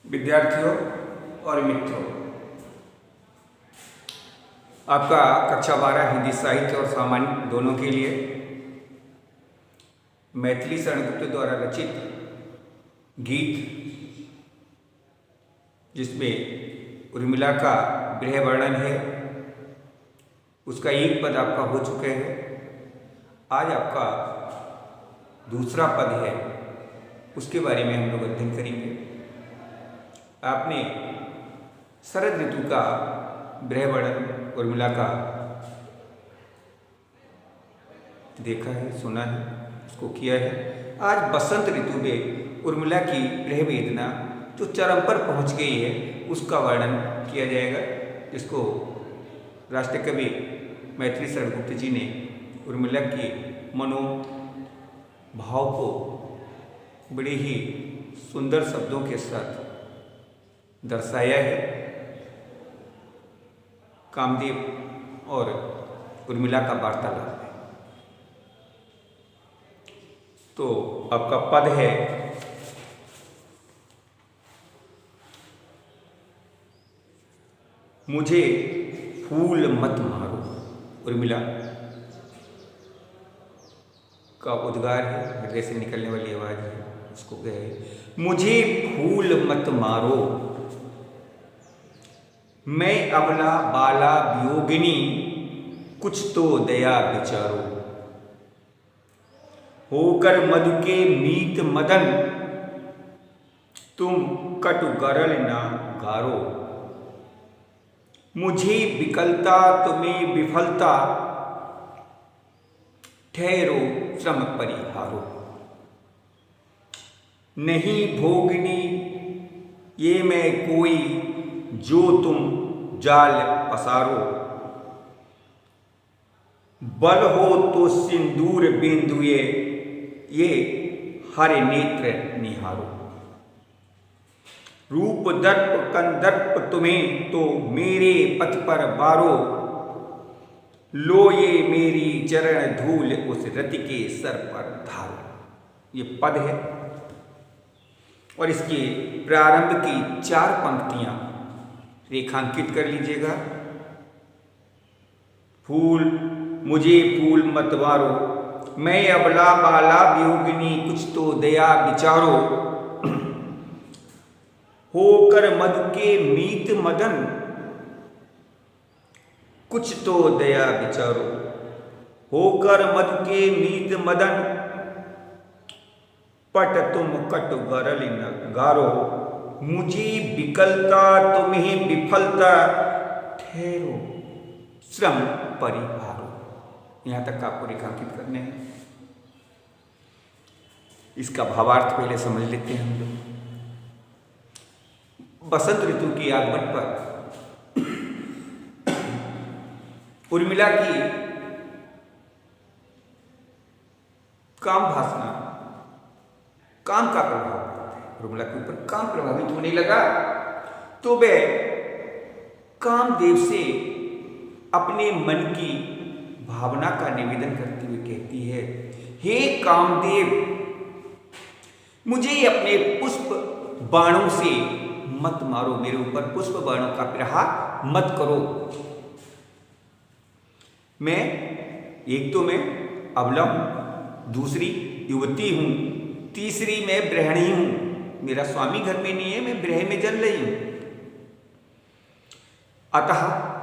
विद्यार्थियों और मित्रों, आपका कक्षा 12 हिंदी साहित्य और सामान्य दोनों के लिए मैथिली शरणगुप्त द्वारा रचित गीत, जिसमें उर्मिला का गृह वर्णन है, उसका एक पद आपका हो चुके हैं। आज आपका दूसरा पद है, उसके बारे में हम लोग अध्ययन करेंगे। आपने शरद ऋतु का गृह वर्णन उर्मिला का देखा है, सुना है, उसको किया है। आज बसंत ऋतु में उर्मिला की गृह वेदना जो चरम पर पहुंच गई है, उसका वर्णन किया जाएगा, जिसको राष्ट्रीय कवि मैथिली शरणगुप्त जी ने उर्मिला की मनोभाव को बड़े ही सुंदर शब्दों के साथ दर्शाया है। कामदेव और उर्मिला का वार्तालाप है। तो आपका पद है, मुझे फूल मत मारो। उर्मिला का उद्गार है, हृदय से निकलने वाली आवाज है, उसको कहे, मुझे फूल मत मारो, मैं अबला बाला वियोगिनी, कुछ तो दया विचारो। होकर मधु के मीत मदन, तुम कटु गरल ना गारो। मुझे विकलता तुम्हें विफलता, ठहरो श्रम परिहारो। नहीं भोगिनी ये मैं कोई, जो तुम जाल पसारो। बल हो तो सिंदूर बिंदुए, ये हरे नेत्र निहारो। रूप दर्प कंदर्प तुम्हें तो मेरे पथ पर बारो। लो ये मेरी चरण धूल उस रति के सर पर धारो। ये पद है और इसके प्रारंभ की 4 पंक्तियां रेखांकित कर लीजिएगा। फूल, मुझे फूल मत मारो, मैं अबला बाला वियोगिनी, कुछ तो दया विचारो। होकर मधु के मीत मदन, कुछ तो दया विचारो। होकर मधु के मीत मदन, पट तुम कटु गरल न गारो। मुझे विकलता तुम्हें विफलता, ठहरो श्रम परिहारो। यहां तक आपको रेखांकित करने हैं। इसका भावार्थ पहले समझ लेते हैं हम लोग। बसंत ऋतु के आगमन पर उर्मिला की काम भासना, काम का प्रभाव पड़ता है। उर्मिला के ऊपर काम प्रभावित होने लगा, तो वह कामदेव से अपने मन की भावना का निवेदन करते हुए कहती है, हे कामदेव, मुझे अपने पुष्प बाणों से मत मारो, मेरे ऊपर पुष्प बाणों का प्रहार मत करो। एक तो मैं अबला हूं, दूसरी युवती हूं, तीसरी मैं गृहिणी हूं, मेरा स्वामी घर में नहीं है, मैं गृह में जल रही हूं। अतः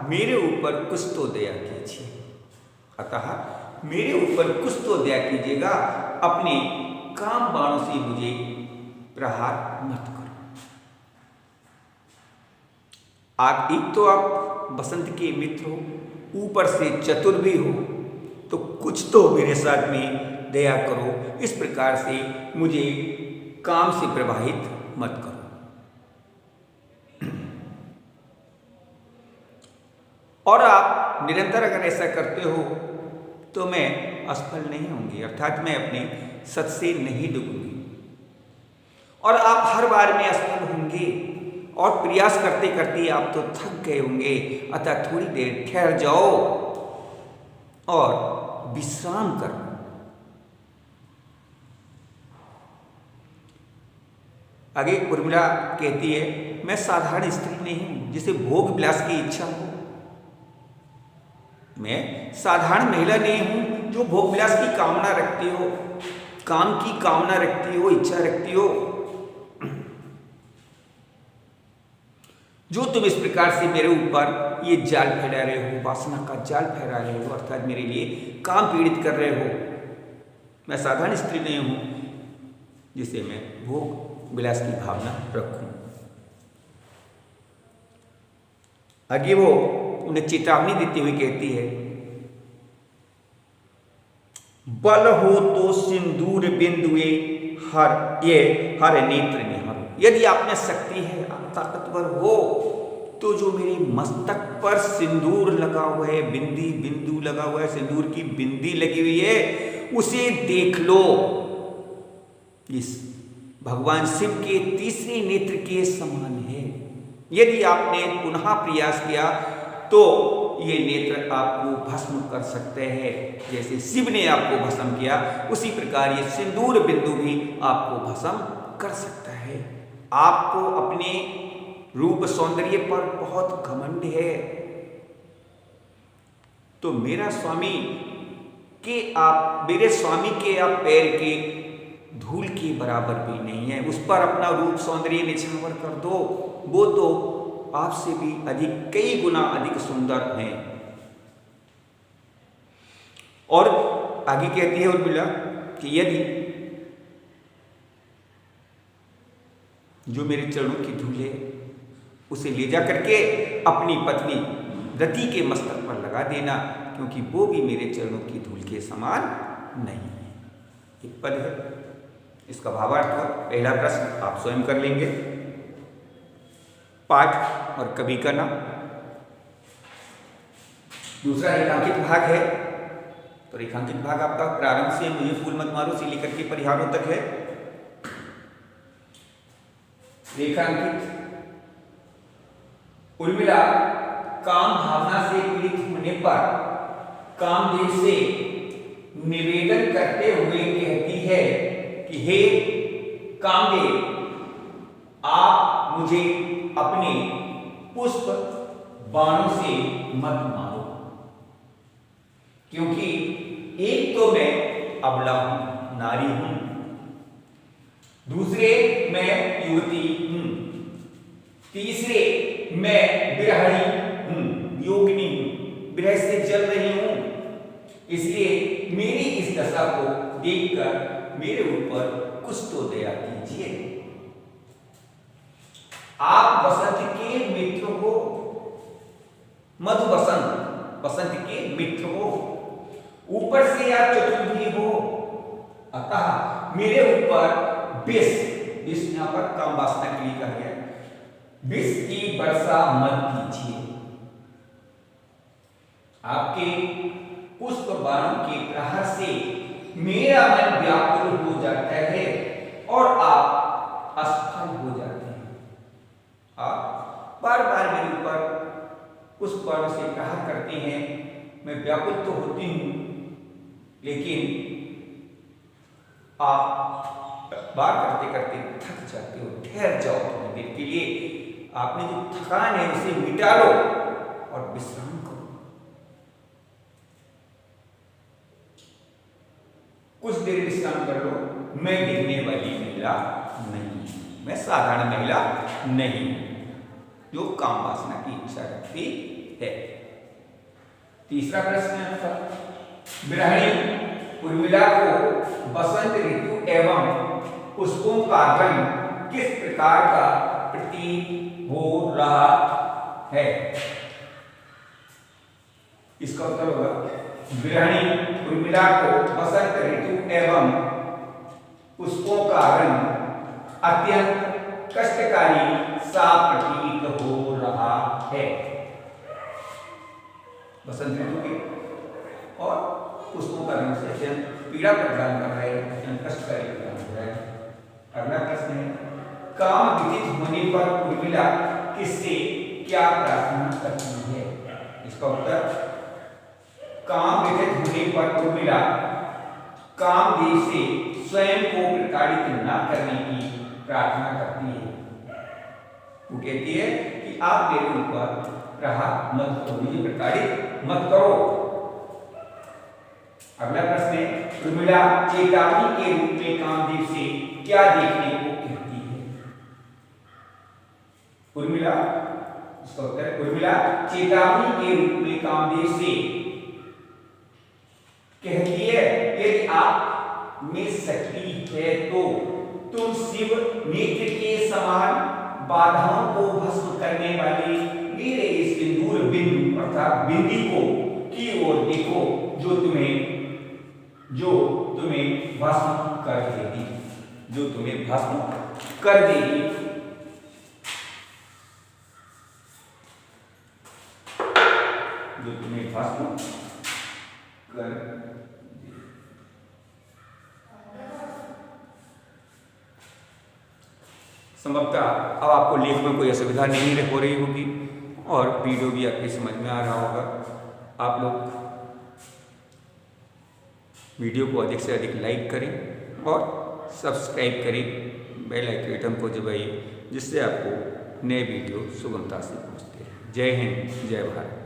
मेरे ऊपर कुछ तो दया कीजिए, अतः मेरे ऊपर कुछ तो दया कीजिएगा, अपने काम बाणों से मुझे प्रहार मत करो। आप एक तो आप बसंत के मित्र हो, ऊपर से चतुर भी हो, तो कुछ तो मेरे साथ में दया करो। इस प्रकार से मुझे काम से प्रभावित मत करो। और आप निरंतर अगर ऐसा करते हो तो मैं असफल नहीं होंगी, अर्थात मैं अपने सत से नहीं डूबूंगी। और आप हर बार में असफल होंगे और प्रयास करते करते आप तो थक गए होंगे, अतः थोड़ी देर ठहर जाओ और विश्राम करो। आगे उर्मिला कहती है, मैं साधारण स्त्री नहीं हूं जिसे भोग विलास की इच्छा हो। मैं साधारण महिला नहीं हूं जो भोग विलास की कामना रखती हो, काम की कामना रखती हो, इच्छा रखती हो। जो तुम इस प्रकार से मेरे ऊपर ये जाल फैला रहे हो, वासना का जाल फैला रहे हो, अर्थात मेरे लिए काम पीड़ित कर रहे हो, मैं साधारण स्त्री नहीं हूं जिसे मैं भोग विलास की भावना रखूं। आगे वो उन्हें चेतावनी देती हुई कहती है, बल हो तो सिंदूर बिंदुए हर नेत्र निहारो। यदि आप में शक्ति है, आप ताकतवर हो, तो जो मेरे मस्तक पर सिंदूर लगा हुआ है, बिंदु लगा हुआ है, सिंदूर की बिंदी लगी हुई है, उसे देख लो। इस भगवान शिव के तीसरे नेत्र के समान है। यदि आपने पुनः प्रयास किया तो ये नेत्र आपको भस्म कर सकते हैं। जैसे शिव ने आपको भस्म किया, उसी प्रकार ये सिंदूर बिंदु भी आपको भस्म कर सकता है। आपको अपने रूप सौंदर्य पर बहुत घमंड है, तो मेरे स्वामी के आप पैर के धूल के बराबर भी नहीं है। उस पर अपना रूप सौंदर्य निछावर कर दो, वो तो आपसे भी अधिक, कई गुना अधिक सुंदर हैं। और आगे कहती है उर्मिला कि यदि जो मेरे चरणों की धूल है उसे ले जा करके अपनी पत्नी रति के मस्तक पर लगा देना, क्योंकि वो भी मेरे चरणों की धूल के समान नहीं है। एक पद है, इसका भावार्थ पहला प्रश्न आप स्वयं कर लेंगे, पाठ और कवि का नाम। दूसरा रेखांकित भाग है, तो रेखांकित भाग आपका प्रारंभ से मुझे फूल मत मारो से लेकर के परिहारों तक है। रेखांकित, उर्मिला काम भावना से पीड़ित होने पर कामदेव से निवेदन करते हुए कहती है कि हे कामदेव, आप मुझे अपने पुष्प बाणों से मत मारो, क्योंकि एक तो मैं अबला हूं, नारी हूं, दूसरे मैं युवती हूं, तीसरे मैं विरहिणी हूं, योगिनी हूं, विरह से जल रही हूं। इसलिए मेरी इस दशा को देखकर मेरे ऊपर कुछ तो दया कीजिए। आप वसंत के मित्र हो, मधु वसंत के मित्र हो, ऊपर से आप चतुर्भी हो, अतः मेरे ऊपर विष यहां पर काम वासना के लिए कहा गया, विष की वर्षा मत कीजिए। आपके पुष्प बाणों के प्रहार से मेरा मन व्याकुल हो जाता है और आप असफल हो जाते हैं। आप बार बार मेरे ऊपर पुष्प बाणों से प्रहार करते हैं, मैं व्याकुल तो होती हूं, लेकिन आप बार करते करते थक जाते हो। ठहर जाओ थोड़ी देर के लिए, आपने जो थकान है उसे मिटा लो और विश्राम करो। कुछ देर विश्राम कर लो। मैं गिरने वाली महिला नहीं, मैं साधारण महिला नहीं जो काम वासना की इच्छा रखती है। तीसरा प्रश्न है, विरहिणी उर्मिला को बसंत ऋतु एवं पुष्पों का रंग किस प्रकार का प्रतीत हो रहा है? इसका उत्तर होगा, विरहिणी उर्मिला को बसंत ऋतु एवं पुष्पों का रंग अत्यंत कष्टकारी सा प्रतीत हो रहा है। बसंत ऋतु के और पुष्पों का रंग से अत्यंत पीड़ा प्रदान कर रहा है, अत्यंत कष्टकारी प्रदान हो रहा है। अगला प्रश्न है, काम व्यतीत होने पर उर्मिला किससे क्या प्रार्थना करती है? इसका उत्तर, काम व्यतीत होने पर उर्मिला कामदेव से स्वयं को प्रताड़ित न करने की प्रार्थना करती है। वो कहती है कि आप मेरे ऊपर प्रहार मत करो, मुझे प्रताड़ित मत करो। अगला प्रश्न है, उर्मिला चेतावनी के रूप में कामदेव से क्या देखने को कहती है? उर्मिला, इसका उत्तर, उर्मिला चेतावनी के रूप में कामदेव से कहती है, यदि आप में शक्ति है तो तुम शिव नेत्र के समान बाधाओं को भस्म करने वाले मेरे इस सिंदूर बिंदु अर्थात बिंदी को की ओर देखो, जो तुम्हें भस्म कर देगी, जो तुम्हें भस्म कर देगी। जो तुम्हें भस्म कर देगी। संभवतः अब आपको लेख में कोई असुविधा नहीं हो रही होगी और वीडियो भी आपकी समझ में आ रहा होगा। आप लोग वीडियो को अधिक से अधिक लाइक करें और सब्सक्राइब करें, बेल आइकन को दबाइए, जिससे आपको नए वीडियो सुगमता से पहुंचते हैं। जय हिंद, जय भारत।